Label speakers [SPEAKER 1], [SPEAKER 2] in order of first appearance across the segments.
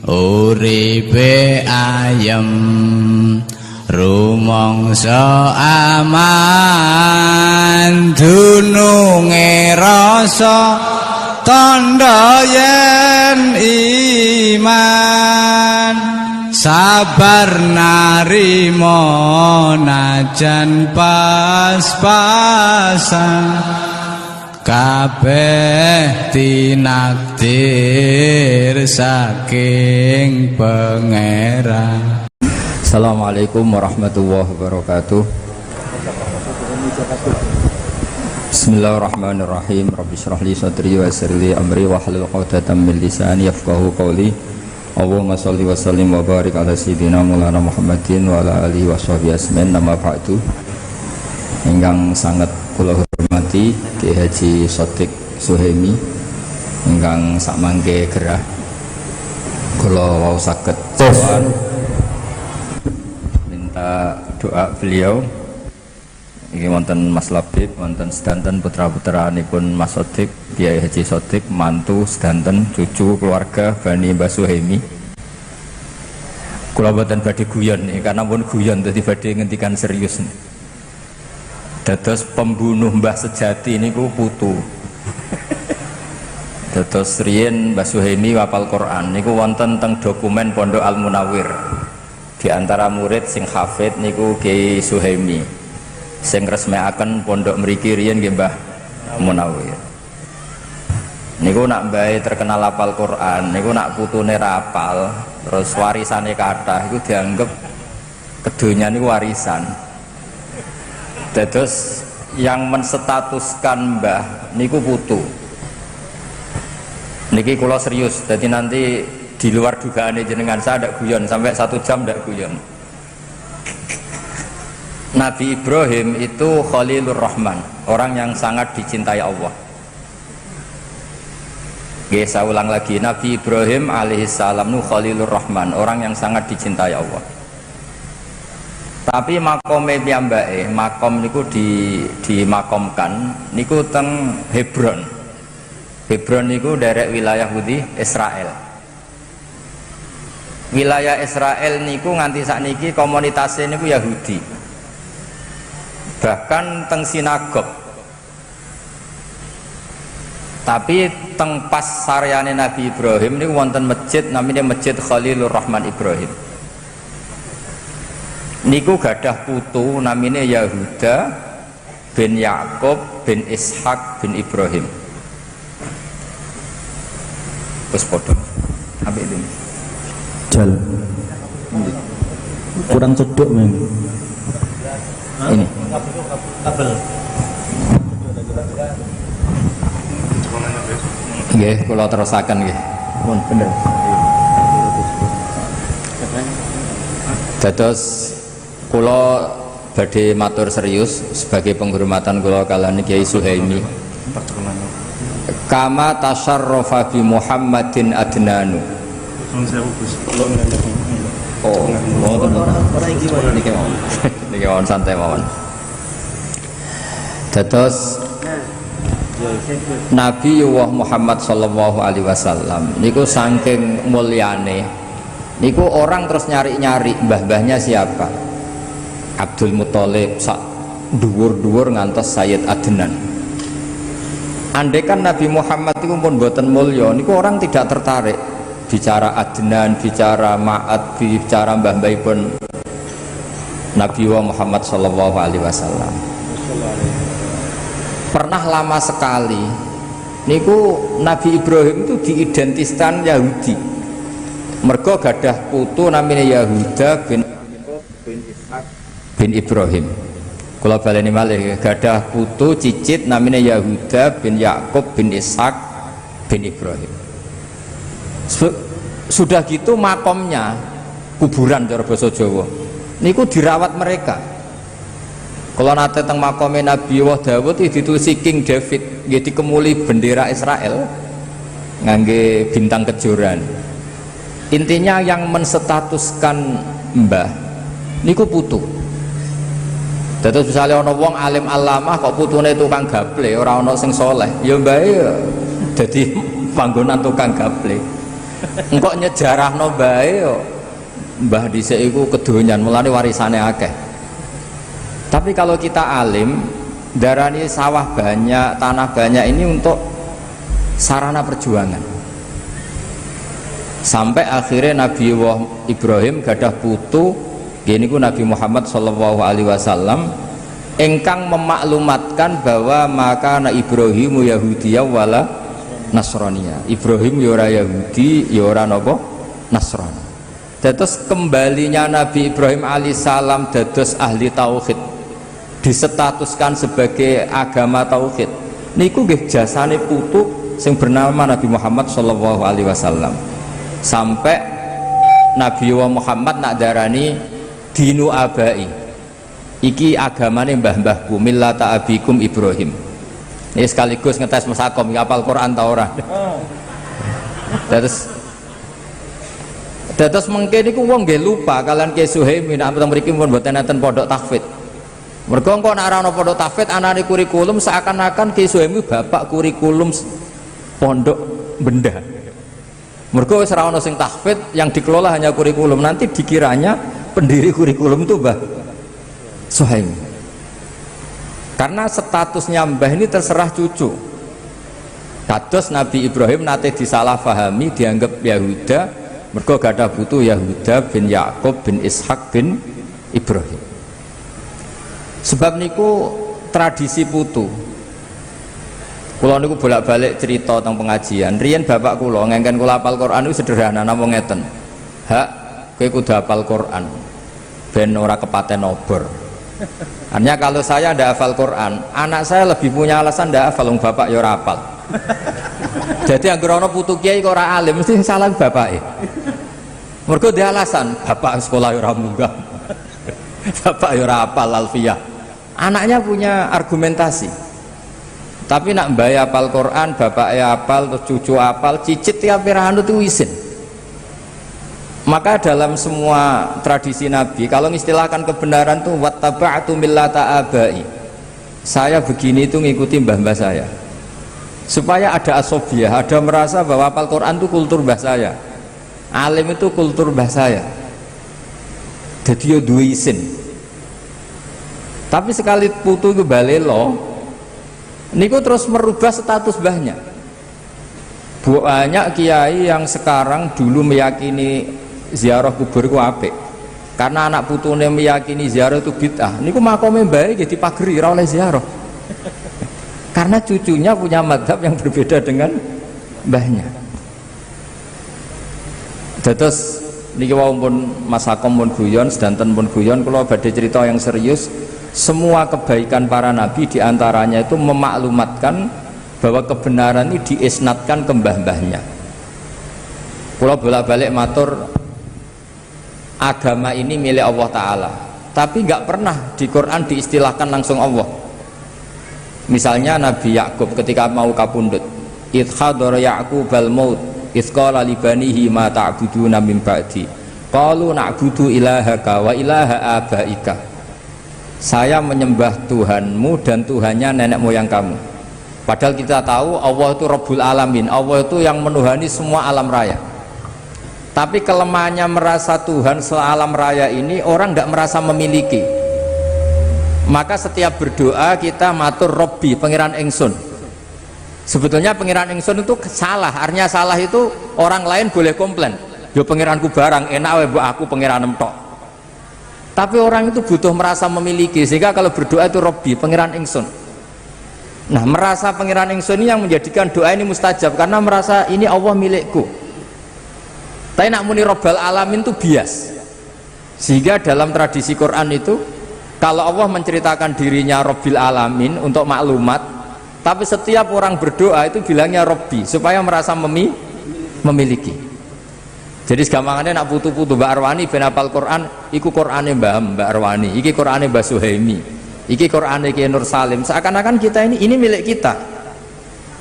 [SPEAKER 1] uripe ayem rumangsa aman dununge rasa tandha yen iman sabar narima najan pas-pasan kabeh tinakdir saking Pangeran.
[SPEAKER 2] Assalamualaikum warahmatullahi wabarakatuh. Bismillahirrahmanirrahim. Rabbi shrah li sadri wa yassir li amri wahlul 'uqdatam min lisani yafqahu qawli. Allahumma shalli wa sallim wa barik ala sayyidina Maulana Muhammadin wa ala alihi washabihi ajmain. Nama ba'du. Ingkang sangat kula hormati Ki Haji Shadiq Suhaimi ingkang sakmangke gerah kula wau saged minta doa beliau. Ini wonten Mas Labib, wonten sedanten putra-putraanipun Mas Shadiq, Kiai Haji Shadiq, mantu sedanten cucu keluarga Bani Mbah Suhaimi. Kula boten badhe guyon nih, karena pun guyon dadi badhe ngendikan serius nih. Dados pembunuh Mbah sejati niku putu. Dados riyen Mbah Suhaimi wapal Quran niku wonten teng dokumen Pondok Al Munawwir. Di antara murid sing hafid niku Kiai Suhaimi. Sing resmekaken pondok mriki riyen nggih Mbah Munawwir. Niku nak mbahe terkenal hafal Quran, niku nak putune ra hafal, terus warisane kathah iku dianggep kedonya niku warisan. Dados yang menstatuskan Mbah niku putu. Niki kula serius, jadi nanti di luar dugaane jenengan saya ndak guyon sampai 1 jam ndak guyon. Nabi Ibrahim itu Khalilur Rahman, orang yang sangat dicintai Allah. Oke, saya ulang lagi, Nabi Ibrahim alaihissalam itu Khalilur Rahman, orang yang sangat dicintai Allah. Tapi makome piyambake, makom niku dimakomkan niku teng Hebron. Hebron niku derek wilayah Yahudi Israel. Wilayah Israel niku nganti sakniki komunitasnya niku Yahudi. Bahkan teng sinagog. Tapi teng pas saryane Nabi Ibrahim niku wonten masjid namanya Masjid Khalilur Rahman Ibrahim. Niku gadah putu namanya Yahuda bin Yakub bin Ishak bin Ibrahim. Terus podo. Ambil ini.
[SPEAKER 3] Jalan. Kurang cedok memang.
[SPEAKER 2] Ini.
[SPEAKER 3] Kabel.
[SPEAKER 2] Nggih, kula terusaken nggih.
[SPEAKER 3] Mohon bener.
[SPEAKER 2] Dados kula badhe matur serius sebagai penghormatan kula kaliyan Kiai Suhaimi. Kama tasyarrafa bi Muhammadin adnanu. Oh, ora iki wae niki mawon. Niki mawon santai mawon. Dados Nabi Muhammad sallallahu alaihi wasallam niku saking mulyane niku orang terus nyari-nyari mbah-mbahnya siapa. Abdul Muthalib sak dhuwur-dhuwur ngantos Sayyid Adnan. Andaikan Nabi Muhammad itu pun boten mulya niku orang tidak tertarik bicara Adnan, bicara Ma'ad, bicara mbah-mbahipun Nabi Muhammad sallallahu alaihi wasallam. Pernah lama sekali niku Nabi Ibrahim itu diidentitaskan Yahudi. Mergo gadah putu namanya Yahuda bin Ishak bin Ibrahim. Kula baleni malih gadah putu cicit namanya Yahuda bin Yakub bin Ishak bin Ibrahim. Sudah gitu makomnya kuburan cara basa Jawa niku dirawat mereka. Kalau nate teng makome Nabi Dawud ditulis King David nggih dikemuli bendera Israel ngangge bintang kejuran. Intinya yang menstatuskan mbah niku putu. Dados misalnya ana wong alim alamah kok putune tukang gaple, ora ana sing soleh, ya mbae dadi panggonan tukang gaple. engkok nyejarahno bae yo mbah dhisik iku kedonyan mulane warisane akeh. Tapi kalau kita alim darani sawah banyak, tanah banyak ini untuk sarana perjuangan. Sampai akhirnya Nabi Ibrahim gadah putu, gini ku Nabi Muhammad sallallahu alaihi wasallam engkang memaklumatkan bahwa maka na Ibrahimu Yahudiyah wala Nasraniyah. Ibrahim ya ora Yahudi, ya ora napa Nasrani. Dados kembalinya Nabi Ibrahim alaihissalam dados ahli tauhid, disetatuskan sebagai agama tauhid. Niku nggih jasane putu sing bernama Nabi Muhammad sallallahu alaihi wasallam. Sampai Nabi Muhammad nak darani dinu abai. Iki agamane mbah-mbahku, millata abikum Ibrahim. Ini sekaligus ngetes masakom hafal Quran ta ora. Dados mengke niku wong nggih lupa kalian Ki Suhaimi nek mriki pun mboten enten pondok tahfidz. Mergo engko nek ora ana pondok tahfidz anane kurikulum seakan-akan Ki Suhaimi bapak kurikulum pondok benda. Mergo wis ora ana sing tahfidz, yang dikelola hanya kurikulum, nanti dikiranya pendiri kurikulum itu Mbah Suhaimi. Karena statusnya mbah ini terserah cucu. Kados Nabi Ibrahim nate disalahfahami dianggap Yahuda, mergo gadah putu Yahuda bin Yakub bin Ishak bin Ibrahim. Sebab niku tradisi putu. Kula niku bolak-balik cerita tentang pengajian. Riyen bapak kula ngengken kula hafal Quran niku sederhana namung ngeten. Hak kowe kudu hafal Quran ben ora kepaten obor. Hanya kalau saya ndak hafal Quran, anak saya lebih punya alasan ndak hafal, wong bapak ya ora hafal. Jadi anggere ana putu kiai kok ora alim mesti salah bapake. Mergo dia alasan, bapak sekolah ya ora munggah. Bapak ya ora hafal alfiyah. Anaknya punya argumentasi. Tapi nak mbaya hafal Quran, bapaknya hafal, terus cucu hafal, cicit tiap pirang itu isin. Maka dalam semua tradisi Nabi, kalau mengistilahkan kebenaran tuh wattaba'tu millata abai. Saya begini itu ngikuti mbah-mbah saya. Supaya ada asobiah, ada merasa bahwa hafal Quran itu kultur mbah saya. Alim itu kultur mbah saya. Jadi yo duwe isin. Tapi sekali putu itu balelo, niku terus merubah status mbahnya. Banyak kiai yang sekarang dulu meyakini ziarah kubur ku apik. Karena anak putune meyakini ziarah itu bid'ah. Niku makome mbae nggih dipageri ora oleh ziarah. Karena cucunya punya madhab yang berbeda dengan mbahnya. Dados niki wau pun masakom pun guyon, sedanten pun guyon, kula badhe cerita yang serius. Semua kebaikan para nabi diantaranya itu memaklumatkan bahwa kebenaran ini diisnatkan ke mbah-mbahnya. Kula bolak-balik matur, agama ini milik Allah Ta'ala, tapi nggak pernah di Quran diistilahkan langsung Allah. Misalnya Nabi Yakub ketika mau kapundhut, idh hadara Ya'qubal maut idh qala li banihi ma ta'buduna min ba'di qalu na'budu ilahaka wa ilaha abaika. Saya menyembah Tuhanmu dan Tuhannya nenek moyang kamu. Padahal kita tahu Allah itu Rabbul Alamin, Allah itu yang menuhani semua alam raya. Tapi kelemahannya merasa Tuhan sealam raya ini orang tidak merasa memiliki. Maka setiap berdoa kita matur Robbi, pengiran ingsun. Sebetulnya pengiran ingsun itu salah. Artinya salah itu orang lain boleh komplain, yo pengiranku barang enak wae mbok aku pengiran tok. Tapi orang itu butuh merasa memiliki, sehingga kalau berdoa itu Robbi, pengiran ingsun. Nah, merasa pengiran ingsun ini yang menjadikan doa ini mustajab, karena merasa ini Allah milikku. Tapi nak muni Rabbal Alamin itu bias. Sehingga dalam tradisi Quran itu, kalau Allah menceritakan dirinya Rabbil Alamin untuk maklumat, tapi setiap orang berdoa itu bilangnya Robbi, supaya merasa memiliki. Jadi segampangannya nak putu-putu Mbak Arwani ben hafal Quran, iku Qurane Mbak Arwani, iki Qurane Mbak Suhaimi, iki Qurane Ki Nur Salim. Seakan-akan kita ini milik kita.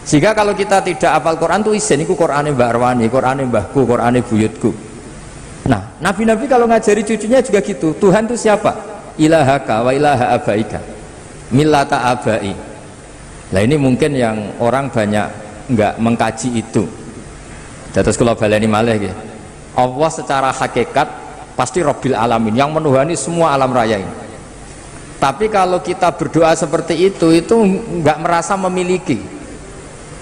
[SPEAKER 2] Sehingga kalau kita tidak hafal Quran tuh isin, iku Qurane Mbak Arwani, Qurane mbahku, Qurane buyutku. Nah, nabi-nabi kalau ngajari cucunya juga gitu. Tuhan itu siapa? Ilahaka wa ilaha abaika, millata abai. Nah ini mungkin yang orang banyak nggak mengkaji itu. Terus kula baleni malih nggih. Allah secara hakikat pasti Rabbil Alamin yang menuhani semua alam raya ini. Tapi kalau kita berdoa seperti itu nggak merasa memiliki.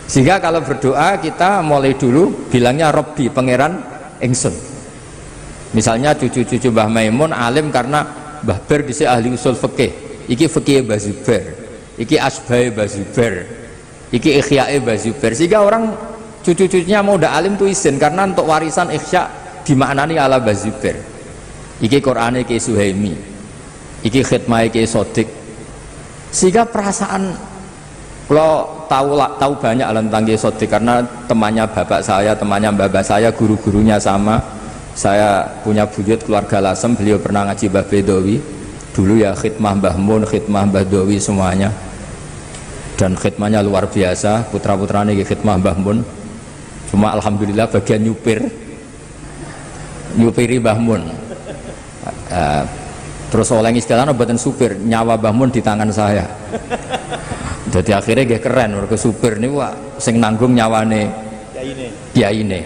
[SPEAKER 2] Sehingga kalau berdoa kita mulai dulu bilangnya Rabbi, pangeran ingsun. Misalnya cucu-cucu Mbah Maimun alim karena Mbah Ber dhisik ahli usul fikih. Iki fikih Mbah Zubair, iki asbahe Mbah Zubair, iki ikhyae Mbah Zubair. Sehingga orang cucu-cucunya mau udah alim tuh izin karena untuk warisan ikhya dimaknani ala Mbah Zubair. Iki Qur'ane Ki Suhaimi, iki khidmah Ki Sodik. Sehingga perasaan kalau tahu banyak tentang Ki Sodik karena temannya bapak saya, temannya bapak saya, guru-gurunya sama. Saya punya buyut keluarga Lasem, beliau pernah ngaji Mbah Bedowi dulu ya, khidmah Mbah Mun, khidmah Mbah Dowi semuanya, dan khidmahnya luar biasa. Putra-putranya khidmah Mbah Mun, cuma alhamdulillah bagian nyupiri Mbah Mun. Terus oleh istilahnya buatan supir, nyawa Mbah Mun di tangan saya. Jadi akhirnya gak keren, mereka supir ini wah sing nanggung nyawane kiai ini.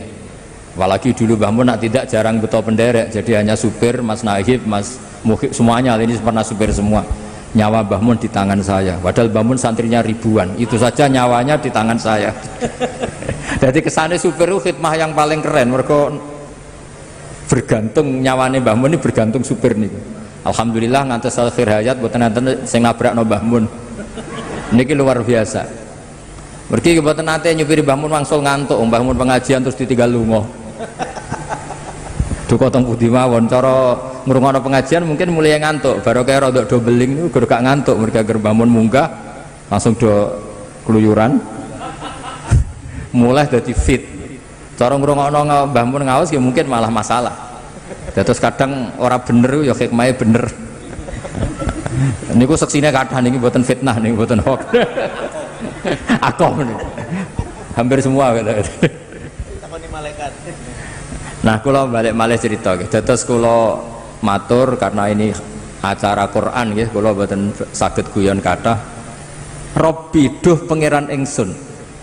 [SPEAKER 2] Apalagi dulu Mbah Mun nak tidak jarang betul penderek, jadi hanya supir, Mas Nahib, Mas Muhib, semuanya ini pernah supir semua. Nyawa Mbah Mun di tangan saya, padahal Mbah Mun santrinya ribuan, itu saja nyawanya di tangan saya. Jadi kesannya supir itu khidmah yang paling keren, mereka bergantung nyawane Mbah Mun ini bergantung supir nih. Alhamdulillah ngantos akhir hayat buat nanti sing nabrak no Mbah Mun. Niki luar biasa. Mergi buat nanti nyupiri Mbah Mun langsung ngantuk, Mbah Mun pengajian terus ditinggal lungo. Duka teng putih mawon, cara ngrungokno pengajian mungkin mulai ngantuk, baru kayak rodok do beling niku gak ngantuk, mereka Mbah Mun munggah langsung do keluyuran. Mulai dadi fit. Cara ngrungokno Mbah Mun ngaos ya mungkin malah masalah. Terus kadang orang bener ya hikmahnya bener. Niku seksine kathah niki mboten fitnah niki mboten hoax. Akom nih. Hampir semua gitu.
[SPEAKER 3] Takoni malaikat.
[SPEAKER 2] Nah, kula balik malih cerita nggih. Terus kula matur karena ini acara Quran nggih, kula mboten saged guyon kathah. Robbi duh pangeran ingsun.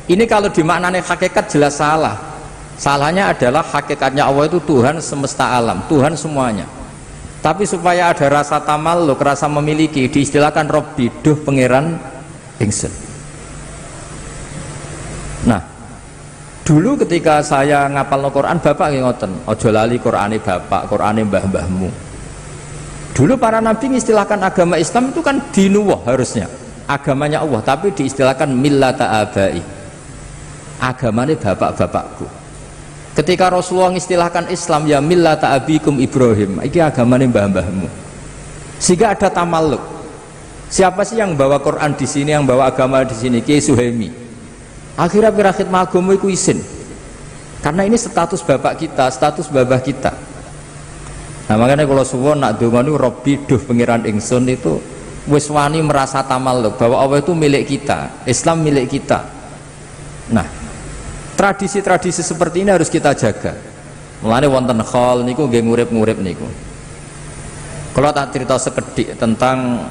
[SPEAKER 2] Ini kalau dimaknani hakikat jelas salah. Salahnya adalah hakikatnya Allah itu Tuhan semesta alam, Tuhan semuanya. Tapi supaya ada rasa tamalluk, rasa memiliki, diistilahkan Robbi duh pangeran ingsun. Nah, dulu ketika saya ngapal Quran, bapak nggih ngoten, aja lali Qurane bapak, Qurane mbah-mbahmu. Dulu para nabi mengistilahkan agama Islam itu kan dinuwah harusnya, agamanya Allah, tapi diistilahkan millata abai, agamanya bapak-bapakku. Ketika Rasulullah mengistilahkan Islam ya millata abikum Ibrahim, iki agamanya mbah-mbahmu. Sehingga ada tamalluk. Siapa sih yang bawa Quran di sini, yang bawa agama di sini? Ki Suhaimi. Akhirnya pirakhid magum itu izin, karena ini status bapak kita, status babah kita. Nah makanya kalau suwon nak dongani Robbi duh pangeran ingsun itu wis wani merasa tamalluk bahwa Allah itu milik kita, Islam milik kita. Nah tradisi-tradisi seperti ini harus kita jaga. Mulane wonten khol niku nggih ngurip-ngurip niku. Kalau tak cerita sekedik tentang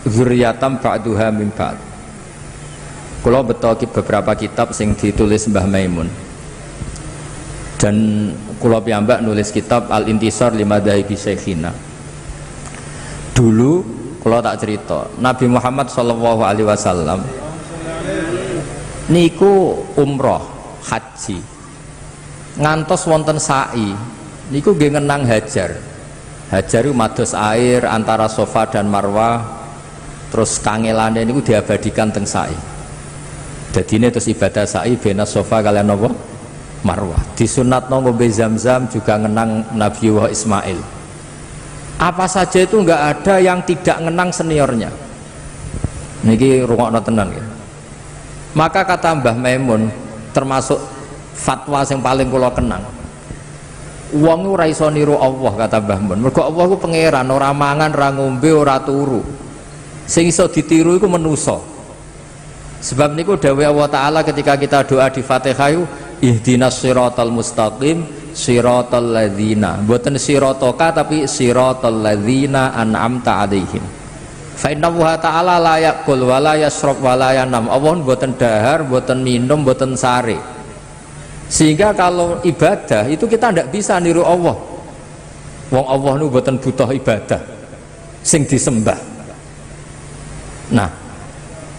[SPEAKER 2] zuriyatam ba'duha min ba'd. Kalau betul beberapa kitab yang ditulis Mbah Maimun, dan kalau piyambak nulis kitab Al-Intisar Limadhahibi Syekhina. Dulu kalau tak cerita Nabi Muhammad SAW niku umroh haji ngantos wonten sa'i niku nggih ngenang Hajar itu mados air antara Safa dan Marwah, terus kangelane niku diabadikan teng sa'i. Jadi ini terus ibadah sa'i bena Safa kalian apa? Marwah. Disunatno ngombe Zam-Zam juga ngenang Nabi Ismail. Apa saja itu enggak ada yang tidak ngenang seniornya. Niki rungokno tenan ya. Maka kata Mbah Maimun termasuk fatwa yang paling kula kenang. Wong ora iso niru Allah kata Mbah Mun. Mergo Allah ku pangeran, ora mangan, ora ngombe, ora turu. Sing iso ditiru iku manusa. Sebab niku dawuh Allah Ta'ala ketika kita doa di Fatihah itu ihdinas siratal mustaqim siratal ladzina, mboten siratoka tapi siratal ladzina an'amta alaihim. Fa inna Allah Ta'ala la yaqul wa la yashrab wa la yanam. Allah mboten dahar, mboten minum, mboten sare. Sehingga kalau ibadah itu kita tidak bisa niru Allah. Wong Allah nu boten butuh ibadah sing disembah. Nah,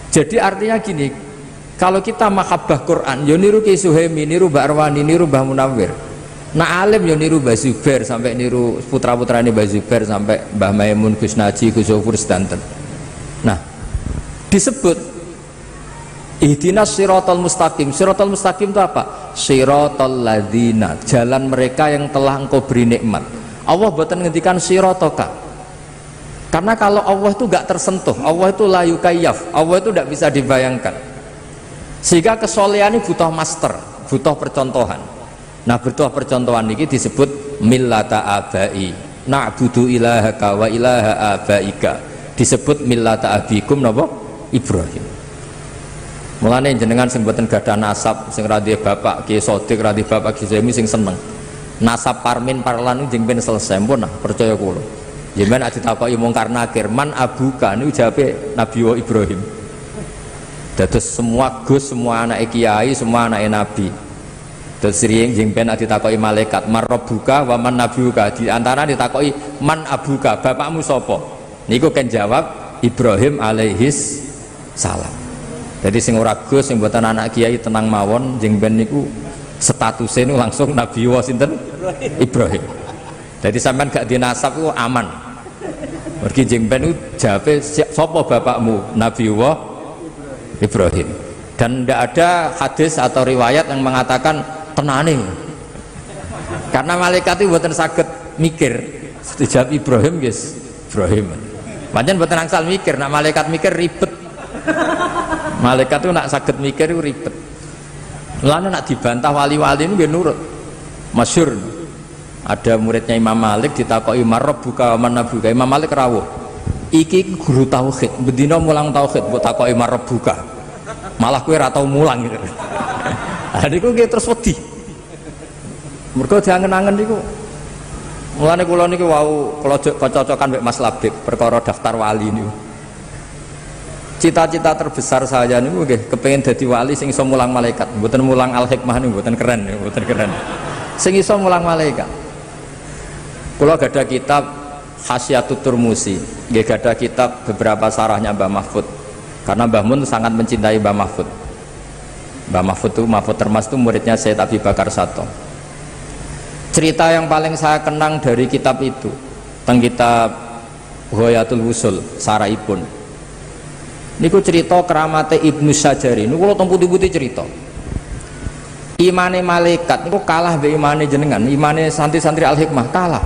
[SPEAKER 2] jadi artinya gini, kalau kita mahabbah Quran, yo niru Ki Suhaimi, niru Mbak Arwani, niru Mbah Munawir. Nah alim yo niru Mbah Zubair sampai niru putra-putrane Mbah Zubair sampai Mbah Maimun, Gus Naji, Gus Zofur sedanten. Nah, disebut ihdinas siratal mustaqim. Siratal mustaqim itu apa? Siratal ladzina, jalan mereka yang telah engkau beri nikmat. Allah boten ngendikan siratoka. Karena kalau Allah itu gak tersentuh, Allah itu la yukayyaf, Allah itu tidak bisa dibayangkan. Sehingga kesolehan ini butuh master, butuh percontohan. Nah, butuh percontohan ini disebut millata abai, na'budu ilahaka wa ilaha abaika. Disebut millata abikum napa? Ibrahim. Mulane jenengan sing mboten gadah nasab, sing ra duwe bapak Ki Sodik, ra duwe bapak Ki Suhaimi sing seneng. Nasab parmin parlan jeng ben selesai pun nah, percaya kula. Jenengan nek ditakoki mungkar nakir, man abuka niku jawabe Nabi Ibrahim. Dados semua gus, semua anak kiai, semua anak nabi. Terus sering jeng ben ditakoki malaikat, man rabbuka wa man nabiuka. Di antara ditakoki man abuka, bapakmu sapa? Niku kan jawab Ibrahim alaihis salam. Jadi sing ora gus, sing mboten anak kiai tenang mawon, jeng ben niku statusnya itu langsung Nabi sinten Ibrahim. Jadi sampean gak dinasab itu aman. Mergi jeng ben itu jawabnya sapa bapakmu? Nabi Ibrahim. Dan tidak ada hadis atau riwayat yang mengatakan tenane. Karena malaikat itu buatan sakit mikir. Dijawab Ibrahim guys, Ibrahim. Pancen buatan angsal mikir. Nak malaikat mikir ribet. Malaikat itu nak sakit mikir itu ribet. Lalu nak dibantah wali-wali ini dia nurut. Masyhur. Ada muridnya Imam Malik ditakoki marabbuka wa man nabuka. Imam Malik rawuh. Iki guru tauhid, bendina mulang tauhid mbok takoki marabbuka. Malah kowe ora tau mulang gitu. Lah niku nggih terus wedi. Mergo diangen-angen niku. Mulane kula niku wau cocokan mek Mas Labib perkara daftar wali niku. Cita-cita terbesar saya niku nggih kepengin dadi wali sing iso mulang malaikat, mboten mulang al-hikmah niku mboten keren, mboten keren. Sing iso mulang malaikat. Kula gadah kitab Hasyiatut Turmusi, nggih gadah kitab beberapa sarahnya Mbah Mahfud. Karena Mbah Mun sangat mencintai Mbah Mahfud. Mbah Mahfud itu Mahfud Termas itu muridnya Syed Abi Bakar Sato. Cerita yang paling saya kenang dari kitab itu tentang kitab Ghayatul Wusul Saraipun. Niku cerita keramate Ibnu Sajari. Niku kula teng putih-putih cerita. Imane malaikat niku kalah be imane jenengan, imane santri-santri Al-Hikmah kalah.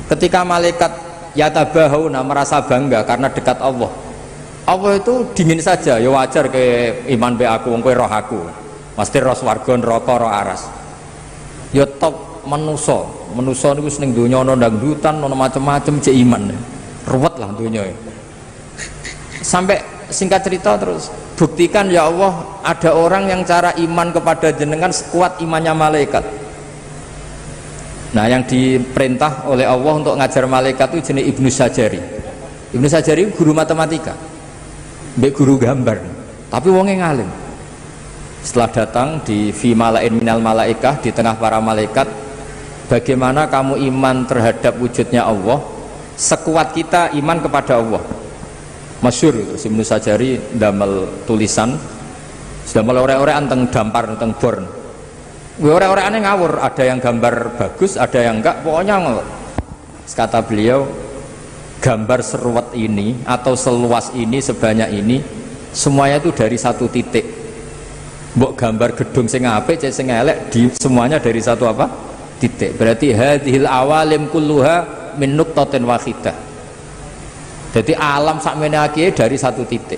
[SPEAKER 2] Ketika malaikat yatabahuna merasa bangga karena dekat Allah. Allah itu dingin saja, ya wajar ke iman be aku, wong kowe roh aku. Mesti roh swarga neraka roh aras. Ya top manusa niku seneng donya ana dangdutan ana macam-macam cek iman. Ruwet lah donya. Sampai singkat cerita terus buktikan ya Allah ada orang yang cara iman kepada jenengan sekuat imannya malaikat. Nah yang diperintah oleh Allah untuk ngajar malaikat itu jenis Ibnu Sajari. Ibnu Sajari guru matematika, mbek guru gambar, tapi wongnya ngalim. Setelah datang di fi malain minal malaikah, di tengah para malaikat, bagaimana kamu iman terhadap wujudnya Allah sekuat kita iman kepada Allah. Masyhur itu Ibnu Sajari damel tulisan damel ore-orean teng dampar teng born. Ore-oreane ngawur, ada yang gambar bagus, ada yang enggak, pokoknya ngawur. Kata beliau, gambar seruat ini atau seluas ini sebanyak ini semuanya itu dari satu titik. Mbok gambar gedung sing apik cek sing elek di semuanya dari satu apa? Titik. Berarti hadhil awalim kulluha min nuqtatin wahidah. Jadi alam sakmene akeh dari satu titik.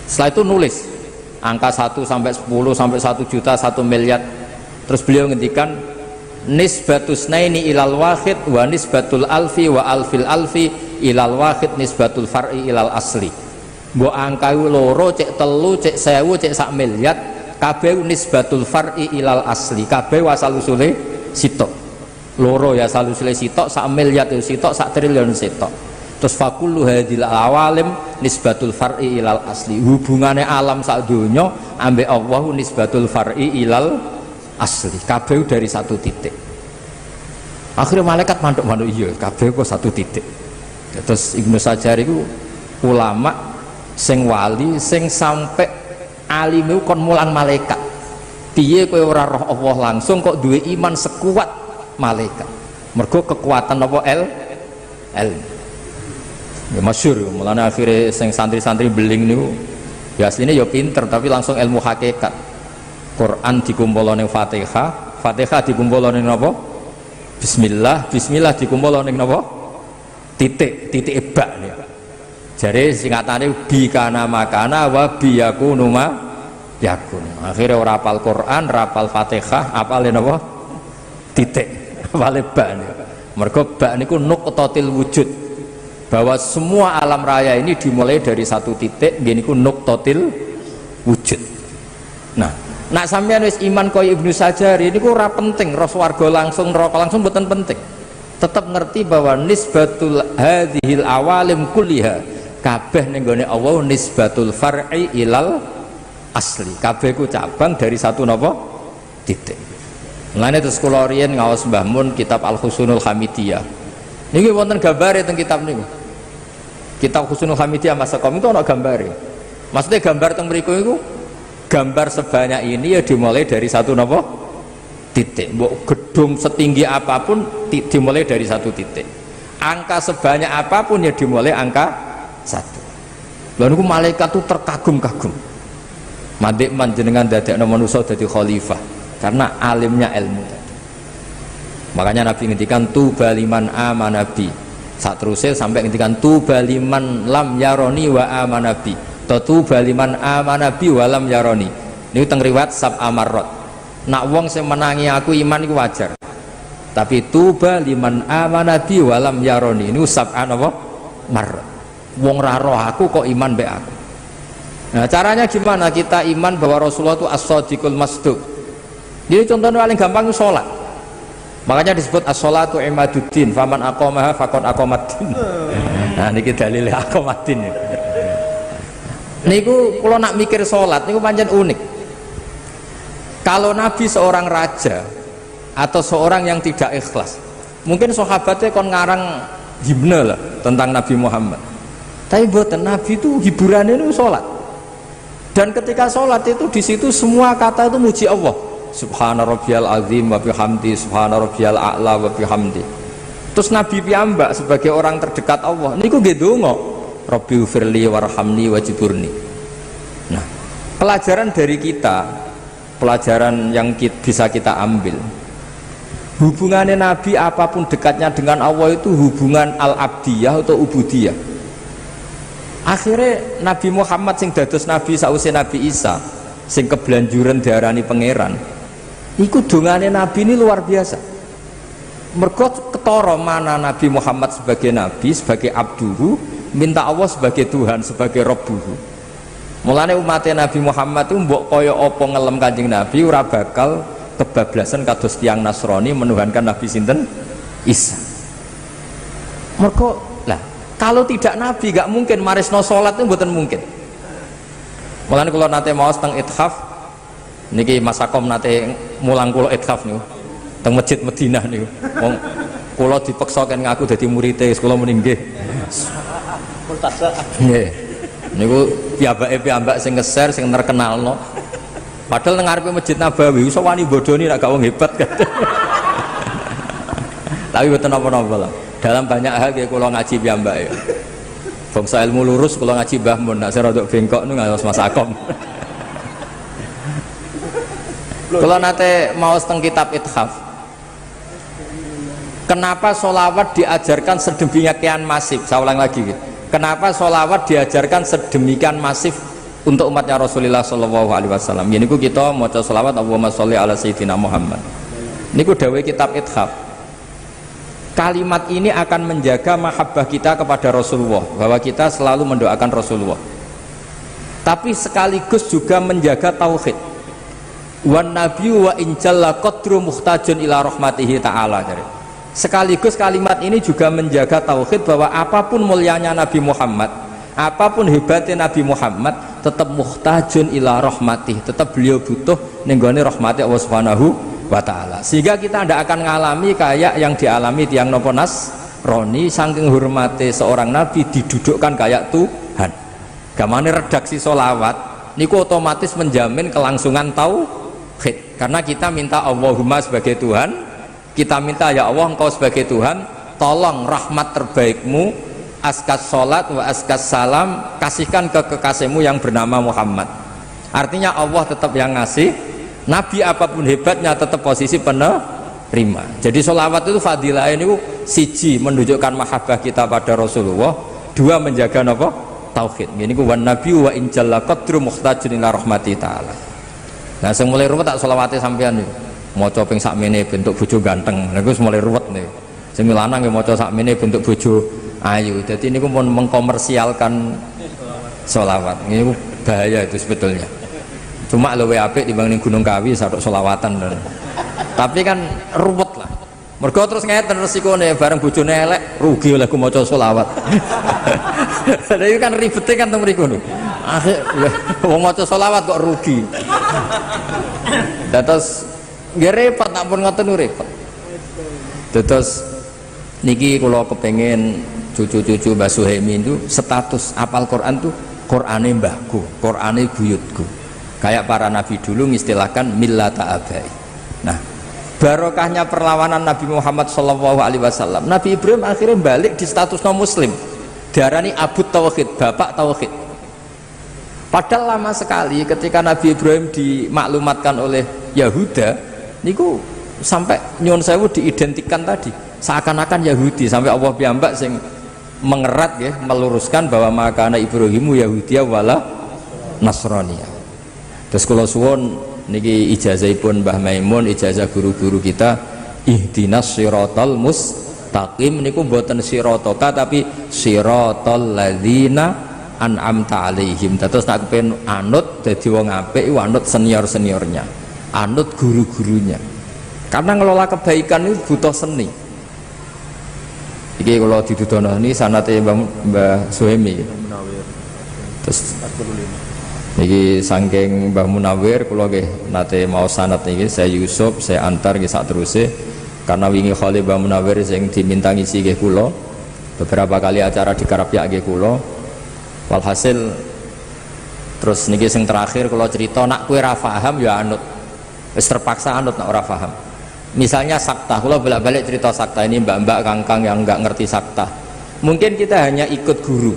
[SPEAKER 2] Setelah itu nulis angka 1 sampai 10 sampai 1 juta 1 miliar. Terus beliau ngendikan nisbatus naini ilal wahid wa nisbatul alfi wa alfil alfi ilal wahid nisbatul far'i ilal asli. Mbok angka loro cek telu cek 1000 cek sak miliar kabeh nisbatul far'i ilal asli, kabeh asal usule sitok. Loro ya asal usule sitok, sak miliar itu sitok, sak triliun sitok. Terus fakullu hadil awalim nisbatul far'i ilal asli. Hubungannya alam sak donya ambek Allah nisbatul far'i ilal asli. Kabeh dari satu titik. Akhirnya malaikat manduk-manduk iya, kabeh kok satu titik. Terus Ibnu Sajjar itu ulama sing wali sing sampai alime kon mulang malaikat. Piye kowe ora roh Allah langsung kok duwe iman sekuat malaikat. Mergo kekuatan apa ilmu. Ya masyhur, mulane akhirnya sing santri-santri beling niku ya asline ya pinter tapi langsung ilmu hakikat. Quran dikumpulane Fatihah, Fatihah dikumpulane napa? Bismillah, bismillah dikumpulane napa? Titik bak niku. Jare singkatane bi kana makana wa bi yakunu ma yakun. Akhirnya ora hafal Quran, ora hafal Fatihah, hafale napa? Titik. Hafale bak niku. Mergo bak niku nuqtatil wujud. Bahwa semua alam raya ini dimulai dari satu titik, gini ku nuqtatil wujud. Nah, nak sampeyan wis iman kaya Ibnu Sajjar ini ku ora penting roh swarga langsung neraka langsung mboten penting. Tetap ngerti bahwa nisbatul hadhil awalim kulliha kabeh ning gone Allah nisbatul far'i ilal asli. Kabeh ku cabang dari satu napa? Titik. Mulane terus kula riyen ngaos Mbah Mun kitab Al-Husunul Hamidiyah. Niki wonten gambare teng kitab niku. Kitab Husnul Hamidiyah Mas Sakom itu ana gambare. Maksudnya gambar teng mriku iku gambar sebanyak ini ya dimulai dari satu napa? Titik. Mbok gedung setinggi apapun dimulai dari satu titik. Angka sebanyak apapun ya dimulai angka satu. Lha niku malaikat itu terkagum-kagum. Mandek manjenengan dadekno manusa dadi khalifah karena alimnya ilmu tadi. Makanya Nabi ngendikan tuba liman amanabi. Saat terusnya sampai ngendikan tuba liman lam yaroni wa amanabi. Tuba liman amanabi wa lam yaroni. Ini teng riwayat sab amarot. Nak wong sing menangi aku iman iku wajar. Tapi tuba liman amanabi wa lam yaroni. Ini sab apa? Marot. Wong ra roh aku kok iman mbek aku. Nah, caranya gimana kita iman bahwa Rasulullah itu as-shadiqul masduq. Jadi contohnya paling gampang itu sholat. Makanya disebut as-sholatu imaduddin, faman aqamaha faqad aqamaddin. Nah niki dalile aqamaddin. Niku kalau nak mikir sholat niku pancen unik. Kalau Nabi seorang raja atau seorang yang tidak ikhlas, mungkin sahabatnya kon ngarang himne lah tentang Nabi Muhammad. Tapi buatan Nabi itu hiburannya itu sholat. Dan ketika sholat itu di situ semua kata itu muji Allah. Subhana rabbiyal azim wa bihamdi, subhana rabbiyal a'la wa bihamdi. Terus Nabi piyambak sebagai orang terdekat Allah niku nggih donga, Rabbi ufirli warhamni wajiburni. Nah, pelajaran dari kita, pelajaran yang bisa kita ambil, hubungannya Nabi apapun dekatnya dengan Allah itu hubungan al-abdiyah atau ubudiyah. Akhirnya Nabi Muhammad sing dados Nabi sausé Nabi Isa sing kebelanjuran diarani pangeran. Iku dongane Nabi ini luar biasa. Mergo ketara mana Nabi Muhammad sebagai Nabi, sebagai abduhu, minta Allah sebagai Tuhan, sebagai Rabbuhu. Mulane umatnya Nabi Muhammad itu mbok kaya apa ngelem Kanjeng Nabi ora bakal kebablasan kados tiyang Nasrani menuhankan Nabi sinten? Isa. Mergo lah kalau tidak Nabi gak mungkin marisno salat itu mboten mungkin. Mulane kula nate maos teng ithaf niki Mas Sakom nate mulang kula ithaf niku teng masjid Madinah niku. Wong kula dipeksa kan ngaku dadi murid-e, kula muni nggih.
[SPEAKER 3] Multasa.
[SPEAKER 2] Nggih. Niku piyambake sing nge-share sing terkenalno. Padahal nang ngarepe Masjid Nabawi iso wani bodoni nek gak wong hebat kan. Tapi mboten napa-napa lah. Dalam banyak hal nggih kula ngaji piyambake. Bangsa ilmu lurus kula ngaji Mbah Mun, nek saya rodok bengkok niku ngaos Mas Sakom. Kalau nate mau teng kitab ithaf, kenapa sholawat diajarkan sedemikian masif? Saya ulang lagi, kenapa sholawat diajarkan sedemikian masif untuk umatnya Rasulullah Shallallahu Alaihi Wasallam? Ini kita mau sholawat Allahumma sholli ala Sayyidina Muhammad. Ini dawai kitab ithaf. Kalimat ini akan menjaga mahabbah kita kepada Rasulullah, bahwa kita selalu mendoakan Rasulullah. Tapi sekaligus juga menjaga tauhid. Wan nabiyyu wa injalla qadru muhtajun ila rahmatihi ta'ala. Sekaligus kalimat ini juga menjaga tauhid bahwa apapun mulianya Nabi Muhammad, apapun hebatnya Nabi Muhammad, tetap muhtajun ila rahmatih, tetap beliau butuh nenggone rahmati Allah Subhanahu wa taala. Sehingga kita tidak akan ngalami kayak yang dialami tiang nopo Nasrani, saking hormati seorang nabi didudukkan kayak Tuhan. Gamane redaksi solawat niku otomatis menjamin kelangsungan tauhid, karena kita minta Allahumma sebagai Tuhan, kita minta ya Allah engkau sebagai Tuhan, tolong rahmat terbaikmu, askas salat wa askas salam, kasihkan ke kekasihmu yang bernama Muhammad. Artinya Allah tetap yang ngasih, nabi apapun hebatnya tetap posisi penerima. Jadi sholawat itu fadilah ini siji menunjukkan mahabbah kita pada Rasulullah, dua menjaga apa? Tauhid. Ini ku wan nabi wa in jalla qadru muhtajun ila rahmati taala. Nah sing mulai ruwet tak sholawate sampean niku. Maca ping sakmene bentuk bojo ganteng. Lha iku mulai ruwet niku. Sing lanang nggih maca sakmene bentuk bojo ayu. Jadi niku pun mengkomersialkan sholawat. Ini bahaya itu sebetulnya. Cuma luwih apik dibanding Gunung Kawi satok sholawatan. Tapi kan ruwet lah. Mergo terus ngeten resikone bareng bojone elek rugi oleh ku maca sholawat. Lha iki kan ribete kan teng mriku niku. Akhir wong maca sholawat kok rugi. Terus nggih repot nak pun ngoten repot. Terus niki kula kepengin cucu-cucu Mbah Suhemi itu status apal Quran tuh Qurane mbahku, Qurane buyutku. Kayak para nabi dulu mengistilahkan millata abai. Nah, barokahnya perlawanan Nabi Muhammad SAW, Nabi Ibrahim akhirnya balik di status non muslim, diarani Abu Tauhid, bapak Tauhid. Padahal lama sekali ketika Nabi Ibrahim dimaklumatkan oleh Yahuda niku sampai nyuwun sewu diidentikan tadi seakan-akan Yahudi, sampai Allah piyambak sing mengerat ya, meluruskan bahwa makana Ibrahimu Yahudiya wala Nasraniyah. Terus kula suwun niki ijazahipun Mbah Maimun, ijazah guru-guru kita, ihdinas siratal mustaqim niku mboten siratoka tapi siratal ladzina an'amta alaihim. Terus nak kepen anut dadi wong apik anut senior-seniornya, anut guru-gurunya. Karena ngelola kebaikan itu butuh seni. Iki kalau didudono ini sanate Mbah Suhemi. Terus niki saking Mbah Munawir kula nggih nate mau sanad niki, saya Yusuf saya antar nggih sak teruse karena wingi khali Mbah Munawir sing diminta ngisi nggih kula beberapa kali acara di Karapyak nggih kula. Walhasil terus niki sing terakhir kula cerita nak kowe ora paham ya anut. Wis terpaksa anut nak ora paham. Misalnya sakta, kula bolak-balik cerita sakta ini mbak-mbak kangkang yang nggak ngerti sakta. Mungkin kita hanya ikut guru.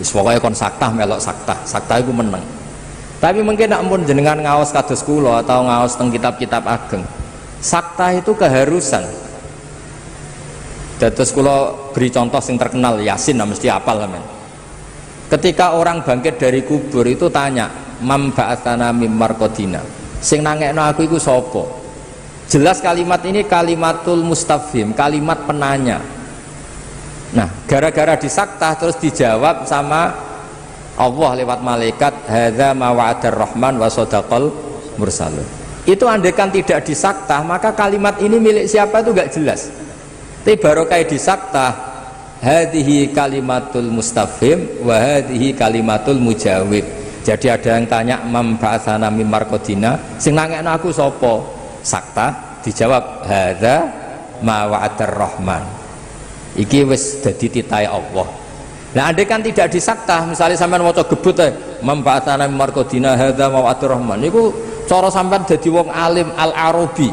[SPEAKER 2] Pokoknya kon sakta melok sakta itu menang. Tapi mungkin nak pun jenengan ngaos kados kula atau ngaos teng kitab-kitab ageng, sakta itu keharusan. Terus kula beri contoh yang terkenal Yasin, mesti apal men. Ketika orang bangkit dari kubur itu tanya, mam ba'atsana mim marqadina, sing nangekno aku iku sapa? Jelas kalimat ini kalimatul mustafhim, kalimat penanya. Nah, gara-gara disaktah terus dijawab sama Allah lewat malaikat, hadza ma wa'adar rahman wa shadaqal mursalun. Itu andaikan tidak disaktah, maka kalimat ini milik siapa itu enggak jelas. Tapi barokah disaktah, hadhihi kalimatul mustafhim wa hadhihi kalimatul mujawib. Jadi ada yang tanya mam ba'atsana mim marqadina, sing nangekno aku sapa? Sakta dijawab hadza ma wa'adar rahman. Iki wis dadi titahe Allah. Nah, andai kan tidak disaktah, misalnya sampean maca gebut mam ba'atsana mim marqadina hadza ma wa'adar rahman, niku cara sampean dadi wong alim al-arabi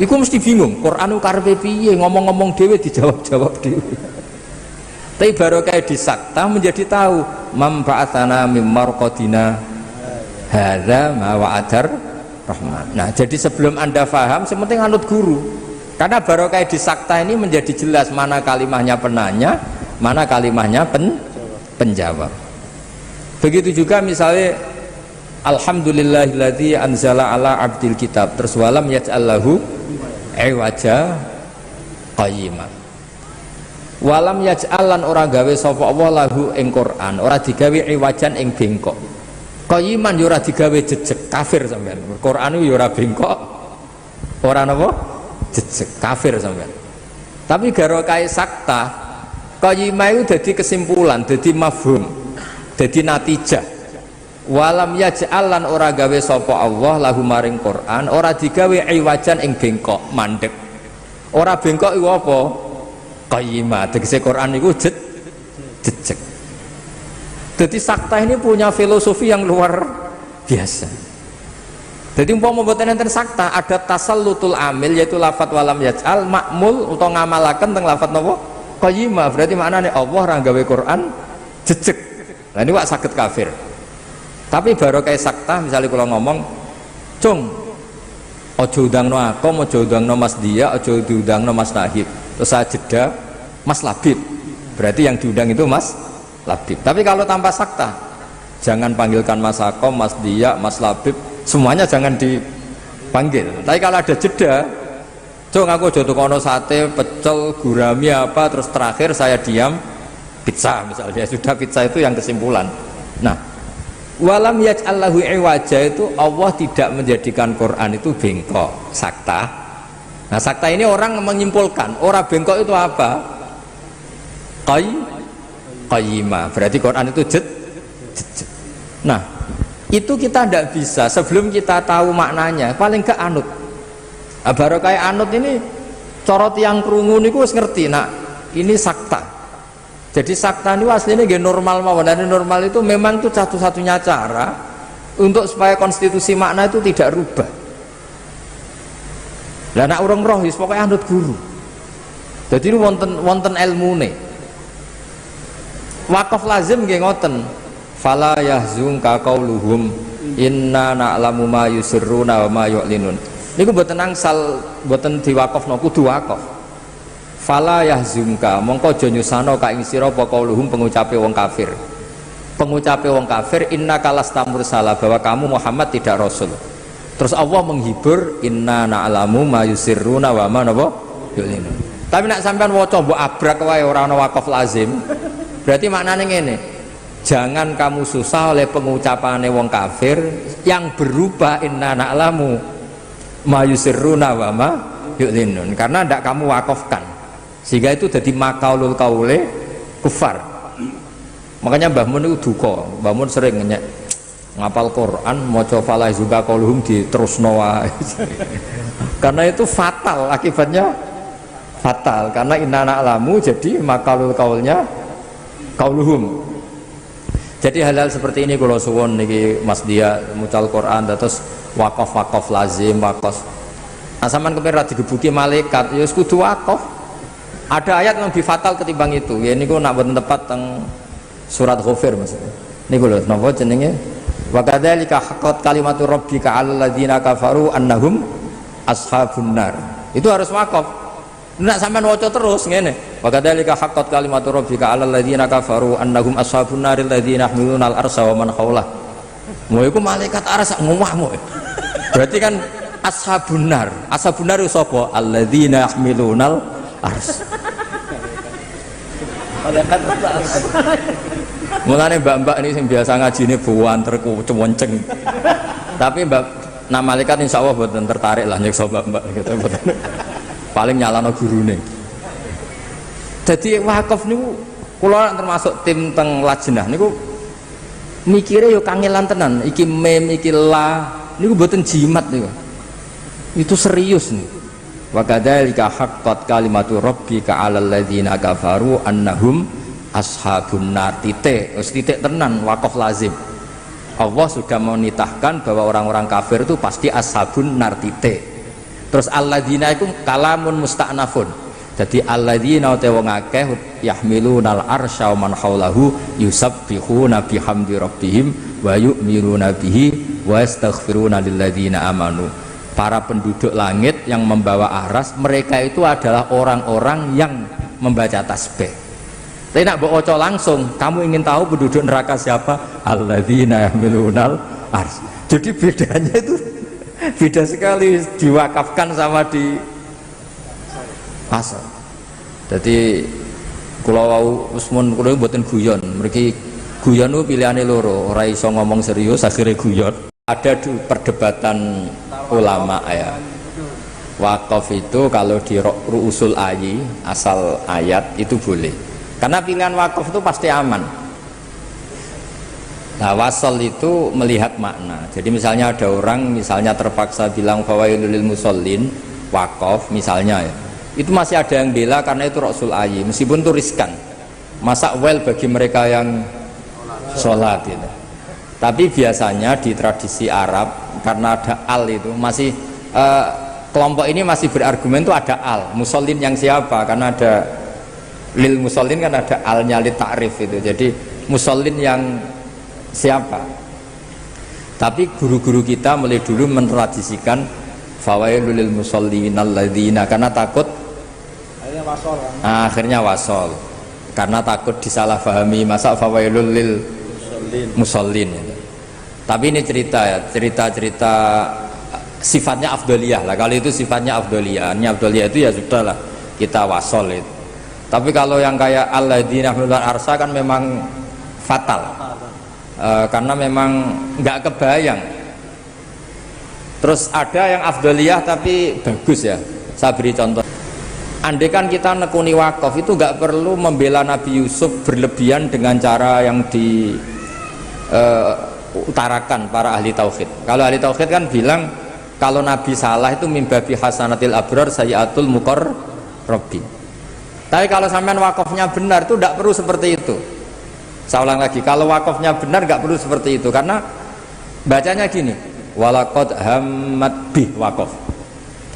[SPEAKER 2] iku mesti bingung, Quran ku karepe piye, ngomong-ngomong dhewe dijawab-jawab dhewe. Tapi barokah disaktah menjadi tahu mam ba'atsana mim marqadina hadza ma wa'adar rahman. Nah, jadi sebelum Anda paham, sepenting anut guru. Karena barokah disakta ini menjadi jelas mana kalimahnya penanya, mana kalimahnya penjawab. Begitu juga misalnya alhamdulillahilladzi anzala ala abdil kitab, terus walam yaj'allahu iwaja qayyima. Walam yaj'alan ora gawe sapa Allah lahu ing Quran, ora digawe iwajan ing bengkok. Qayyiman ya ora digawe jejeg, kafir sampean. Quran yo ora bengkok, ora napa? Jejeg, kafir sampean. Tapi barokah sakta qayyimah itu dadi kesimpulan, dadi mafhum, dadi natijah. walam yaj'al lan ora gawe sapa Allah lahu maring Quran ora digawe iwajan ing bengkok mandek ora bengkok iku apa qayyimah tegese Quran iku jejeg. Jadi sakta ini punya filosofi yang luar biasa. Jadi umpama mboten enten sakta ada tasallutul amil yaitu lafat walam yaj'al makmul utawa ngamalaken teng lafat napa qayyimah berarti maknane Allah ra gawe Quran jejeg. Lah ini wak saged kafir. Tapi baru kayak sakta misalnya kalau ngomong cung ojo udangno akom ojo udangno Mas Dia ojo diundangno Mas Nahib terus saya jeda Mas Labib berarti yang diundang itu Mas Labib. Tapi kalau tanpa sakta jangan panggilkan Mas Akom, Mas Dia, Mas Labib semuanya jangan dipanggil. Tapi kalau ada jeda cung aku ojo tukono sate pecel gurami apa terus terakhir saya diam pizza misalnya sudah pizza itu yang kesimpulan. Nah walam yaj'allahu iwaja itu Allah tidak menjadikan Quran itu bengkok sakta. Nah sakta ini orang menyimpulkan orang bengkok itu apa qayyimah berarti Quran itu jejeg. Nah itu kita tidak bisa sebelum kita tahu maknanya paling ke anut. Nah, baru kayak anut ini corot yang krungu niku wis ngerti nah ini sakta. Jadi sakta ini aslinya gak normal mawon. Dan normal itu memang itu satu-satunya cara untuk supaya konstitusi makna itu tidak rubah. Lah nak urung roh wis pokoke anut guru. Jadi ini wonten ilmune. Wakaf lazim nggih ngoten. Fala yahzunka qauluhum inna na'lamu ma yusirruna wa ma yu'linun. Niku mboten angsal mboten diwakafno kudu wakaf. Fala yahzunka mongko aja nyusano ka ing sira apa qauluhum pengucape wong kafir. Pengucape wong kafir innaka lastamur salah bahwa kamu Muhammad tidak rasul. Terus Allah menghibur inna na'lamu ma yusirruna wa ma napa yu'linun. Tapi nak sampean waca mbok abrak wae ora ana wakaf lazim. Berarti maknane ngene. Jangan kamu susah oleh pengucapane wong kafir yang berubah inna na'lamu ma yusirruna wa ma yu'linun karena ndak kamu wakafkan. Sehingga itu jadi makaulul kaule kufar. Makanya Mbah Mun itu duka. Mbah Mun sering ngenyek ngapal Quran maca fala zuka qauluhum diterusno wae. Karena itu fatal akibatnya fatal karena inna na'lamu jadi makaulul kaulnya qauluhum. Jadi hal-hal seperti ini kalau suwon niki Mas Dia mucal Quran terus wakaf lazim wakaf. Nah sampean kepengin digebuki malaikat ya wis kudu wakaf. Ada ayat yang lebih fatal ketimbang itu. Ya niku nak boten tepat teng surat Ghafir maksudnya. Niku lho napa jenenge? Wa kadzalika haqqat kalimatu rabbika 'alal ladzina kafaru annahum ashabun nar. Itu harus wakaf. Nak sampean waca terus ngene. Wa kadzalika haqqat kalimatu rabbika 'alal ladzina kafaru annahum ashabun nar alladzina yahmiluna al-arsha wa man haulah. Mau iku malaikat aras ngomahmu. Berarti kan ashabun nar. Ashabun nar sapa? Alladzina yahmiluna ars. Mulane mbak-mbak ini yang biasa ngaji ini buan terkucewonceng. Tapi mbak nah malaikat insya Allah buatan tertarik lah nyekso mbak-mbak gitu. Paling nyalano gurune. Jadi wakaf niku kula termasuk tim teng lajnah niku mikire yo kangelan tenan. Iki mem iki la niku mboten jimat niku. Itu serius nih. Wa kadzalika haqqat kalimatu rabbika 'alal ladzina kafaru annahum ashabun nar. Titik tenan wakaf lazim. Allah sudah menitahkan bahwa orang-orang kafir itu pasti ashabun nar titik. Terus alladzina itu kalamun musta'nafun. Jadi alladzina te wong akeh yahmilunal arsya wa man haulahu yusabbihuna bihamdi rabbihim wa yu'minuna bihi wa yastaghfiruna lilladzina amanu. Para penduduk langit yang membawa aras, mereka itu adalah orang-orang yang membaca tasbih. Tapi nak baca langsung, kamu ingin tahu penduduk neraka siapa? Alladzina yahmilunal ars. Jadi bedanya itu beda sekali diwakafkan sama di asal. Jadi kalau usmun kalau buatin guyon, mereka guyon itu pilihannya loro, orang iso ngomong serius akhirnya guyon. Ada perdebatan ulama ya. Wakaf itu kalau di ru'usul ayi asal ayat itu boleh. Karena pilihan wakaf itu pasti aman. Nah, wasol itu melihat makna. Jadi misalnya ada orang misalnya terpaksa bilang fawailul lil musallin, wakaf misalnya ya. Itu masih ada yang bela karena itu Rasul ayi, meskipun itu riskan. Masa well bagi mereka yang sholat gitu. Tapi biasanya di tradisi Arab karena ada al itu masih kelompok ini masih berargumen itu ada al. Musallin yang siapa? Karena ada lil musallin kan ada alnya li ta'rif itu. Jadi musallin yang siapa? Tapi guru-guru kita mulai dulu mentradisikan fawailul lil musallin alladzina, karena takut
[SPEAKER 3] Akhirnya wasol kan.
[SPEAKER 2] akhirnya wasol karena takut disalahpahami masa fawailul lil musallin gitu. Tapi ini cerita ya, cerita sifatnya afdoliyah lah. Kalau itu sifatnya afdoliyah, itu ya sudahlah kita wasol itu. Tapi kalau yang kayak alladzina humul arsa kan memang fatal. Karena memang nggak kebayang. Terus ada yang afdoliyah tapi bagus ya. Saya beri contoh. Andai kan kita nekuni wakaf itu nggak perlu membela Nabi Yusuf berlebihan dengan cara yang diutarakan para ahli tauhid. Kalau ahli tauhid kan bilang kalau Nabi salah itu mimbabi hasanatil abrar sayyatul muqarrabin. Tapi kalau sampean wakafnya benar itu tidak perlu seperti itu. Saya ulang lagi, kalau wakafnya benar nggak perlu seperti itu, karena bacanya gini, walaqad hammat bih wakaf.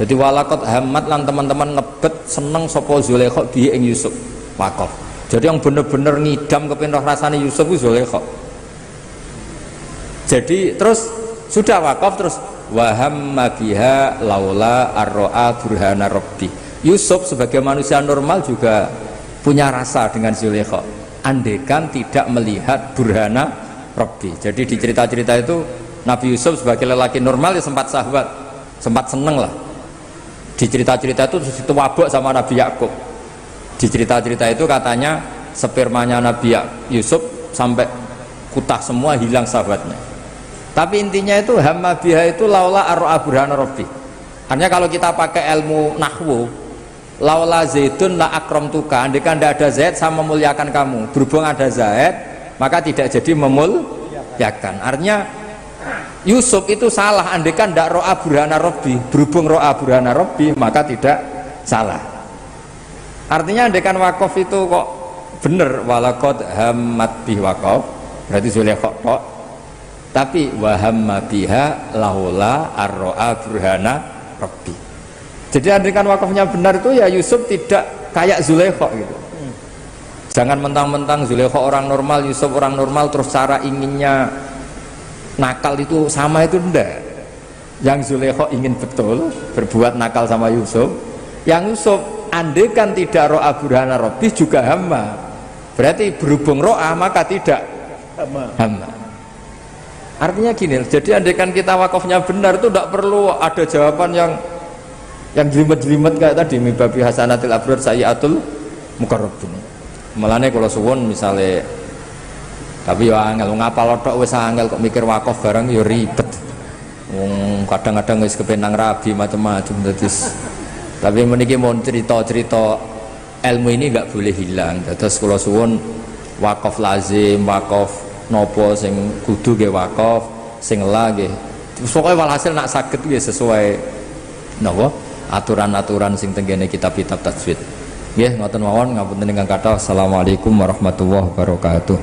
[SPEAKER 2] Jadi walaqad hammat lan teman-teman ngebet seneng sapa Zulaikha bi ing Yusuf wakaf. Jadi yang bener-bener ngidam kepin roh rasane Yusuf itu Zulaikha. Jadi terus sudah wakaf terus wahamma biha laula arro'a burhana rabbi. Yusuf sebagai manusia normal juga punya rasa dengan Zulaikha. Andekan tidak melihat burhana Rabbi. Jadi di cerita-cerita itu Nabi Yusuf sebagai lelaki normal ya sempat sahabat, sempat seneng lah. Di cerita-cerita itu terus wabok sama Nabi Yakub. Di cerita-cerita itu katanya spermanya Nabi Yusuf sampai kutah semua hilang sahabatnya. Tapi intinya itu hamma biha itu laula arro'a burhana Rabbi. Artinya kalau kita pakai ilmu nahwu, laula zaidun la akramtuka, andaikan tidak ada Zaid saya memuliakan kamu. Berhubung ada Zaid maka tidak jadi memuliakan. Artinya Yusuf itu salah andaikan tidak ro'a burhana Rabbi. Berhubung ro'a burhana Rabbi maka tidak salah. Artinya andaikan wakaf itu kok bener walaqad hammat bih wakaf, berarti Zulaikha kok. Tapi wahamma biha laula arro'a burhana Rabbi. Jadi andaikan wakafnya benar itu ya Yusuf tidak kayak Zulaikha gitu. Jangan mentang-mentang Zulaikha orang normal, Yusuf orang normal, terus cara inginnya nakal itu sama, itu enggak. Yang Zulaikha ingin betul berbuat nakal sama Yusuf. Yang Yusuf andaikan tidak ro'a burhana Rabbi juga hamma. Berarti berhubung ro'a maka tidak hamma. Artinya gini, jadi andaikan kita wakafnya benar itu tidak perlu ada jawaban yang jelimet-jelimet kayak tadi mimbabi hasanatil abrar sayyatul muqarrabin. Mulane kula suwun misale, tapi yo angel ngapal tok wis angel kok mikir wakaf barang yo ribet. Wong kadang-kadang wis kepenang rabi macam-macam terus. Tapi meniki mau cerita-cerita ilmu ini enggak boleh hilang. Terus kula suwun wakaf lazim, wakaf nopo sing kudu nggih wakaf, sing la nggih. Pokoke walhasil nak saged nggih sesuai napa aturan-aturan sing tenggene kitab-kitab tajwid. Nggih ngoten mawon, ngapunten ingkang kathah. Assalamualaikum warahmatullahi wabarakatuh.